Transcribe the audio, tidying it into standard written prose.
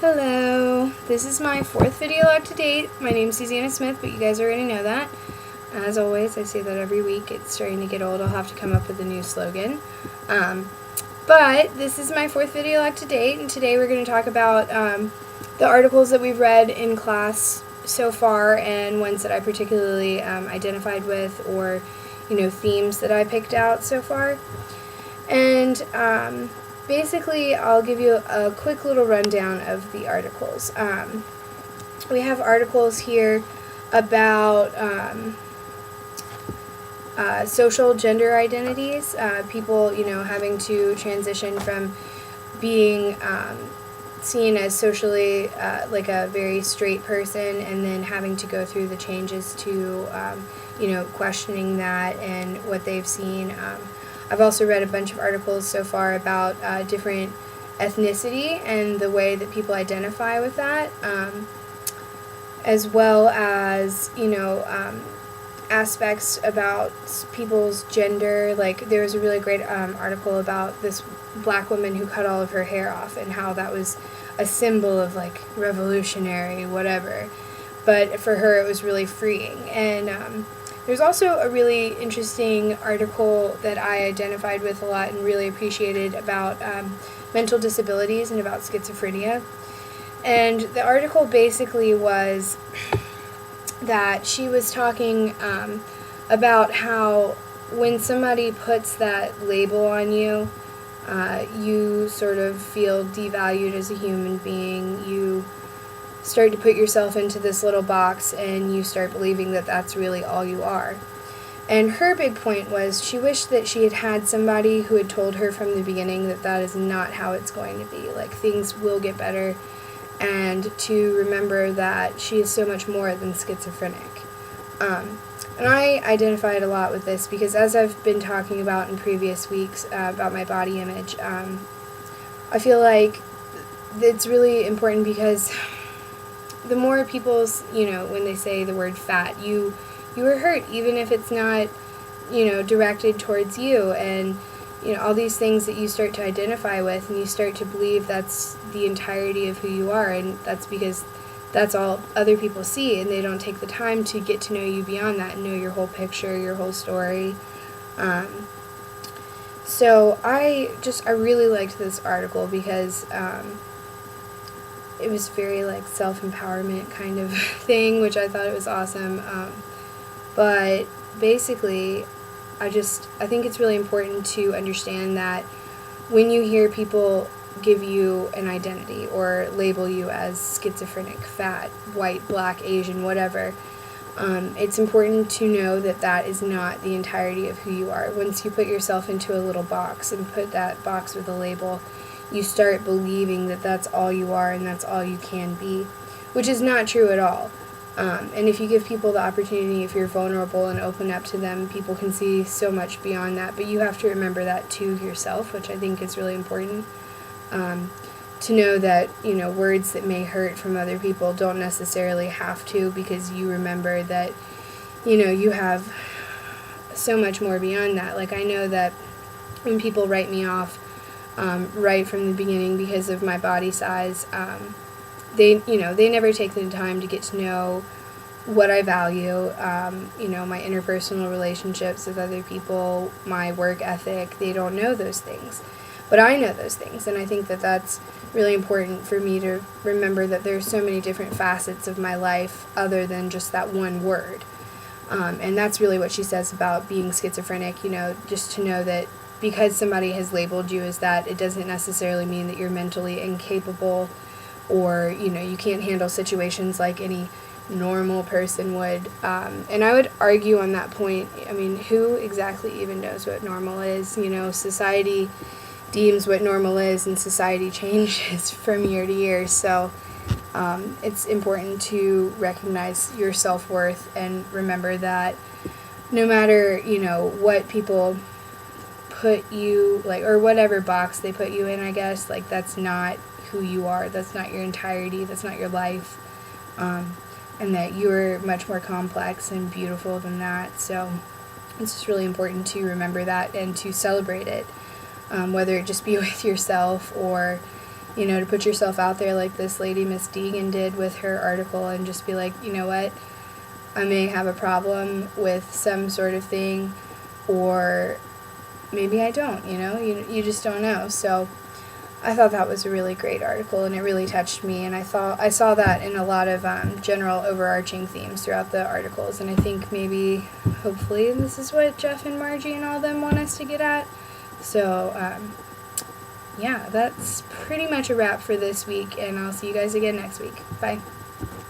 Hello, this is my fourth video log to date. My name's Susanna Smith, but you guys already know that. As always, I say that every week. It's starting to get old. I'll have to come up with a new slogan. But this is my fourth video log to date, and today we're going to talk about the articles that we've read in class so far and ones that I particularly identified with, or themes that I picked out so far. And basically, I'll give you a quick little rundown of the articles. We have articles here about social gender identities, people, having to transition from being seen as socially like a very straight person, and then having to go through the changes to, questioning that and what they've seen. I've also read a bunch of articles so far about different ethnicity and the way that people identify with that, as well as, aspects about people's gender. Like, there was a really great article about this black woman who cut all of her hair off and how that was a symbol of, like, revolutionary whatever. But for her, it was really freeing. And there's also a really interesting article that I identified with a lot and really appreciated about mental disabilities and about schizophrenia. And the article basically was that she was talking about how when somebody puts that label on you, you sort of feel devalued as a human being. You start to put yourself into this little box, and you start believing that that's really all you are. And her big point was she wished that she had had somebody who had told her from the beginning that that is not how it's going to be. Like, things will get better, and to remember that she is so much more than schizophrenic. And I identified a lot with this because, as I've been talking about in previous weeks about my body image, I feel like it's really important because the more people's, when they say the word fat, you are hurt, even if it's not, directed towards you, and, all these things that you start to identify with, and you start to believe that's the entirety of who you are, and that's because that's all other people see, and they don't take the time to get to know you beyond that and know your whole picture, your whole story. So I really liked this article because it was very, like, self-empowerment kind of thing, which I thought it was awesome. But basically, I think it's really important to understand that when you hear people give you an identity or label you as schizophrenic, fat, white, black, Asian, whatever, it's important to know that that is not the entirety of who you are. Once you put yourself into a little box and put that box with a label, you start believing that that's all you are and that's all you can be, which is not true at all. And if you give people the opportunity, if you're vulnerable and open up to them, people can see so much beyond that. But you have to remember that to yourself, which I think is really important. To know that, words that may hurt from other people don't necessarily have to, because you remember that, you have so much more beyond that. Like, I know that when people write me off right from the beginning because of my body size, they never take the time to get to know what I value, my interpersonal relationships with other people, my work ethic. They don't know those things. But I know those things, and I think that that's really important for me to remember, that there's so many different facets of my life other than just that one word. And that's really what she says about being schizophrenic, just to know that because somebody has labeled you as that, it doesn't necessarily mean that you're mentally incapable, or, you can't handle situations like any normal person would. And I would argue on that point. I mean, who exactly even knows what normal is? Society deems what normal is, and society changes from year to year. So it's important to recognize your self-worth and remember that no matter, what people put you, like, or whatever box they put you in, I guess, like, that's not who you are. That's not your entirety. That's not your life. And that you're much more complex and beautiful than that. So it's just really important to remember that and to celebrate it. Whether it just be with yourself or, to put yourself out there like this lady, Miss Deegan, did with her article, and just be like, you know what, I may have a problem with some sort of thing, or maybe I don't, you just don't know. So I thought that was a really great article, and it really touched me, and I saw that in a lot of general overarching themes throughout the articles, and I think maybe, hopefully, this is what Jeff and Margie and all them want us to get at. So, yeah, that's pretty much a wrap for this week, and I'll see you guys again next week. Bye.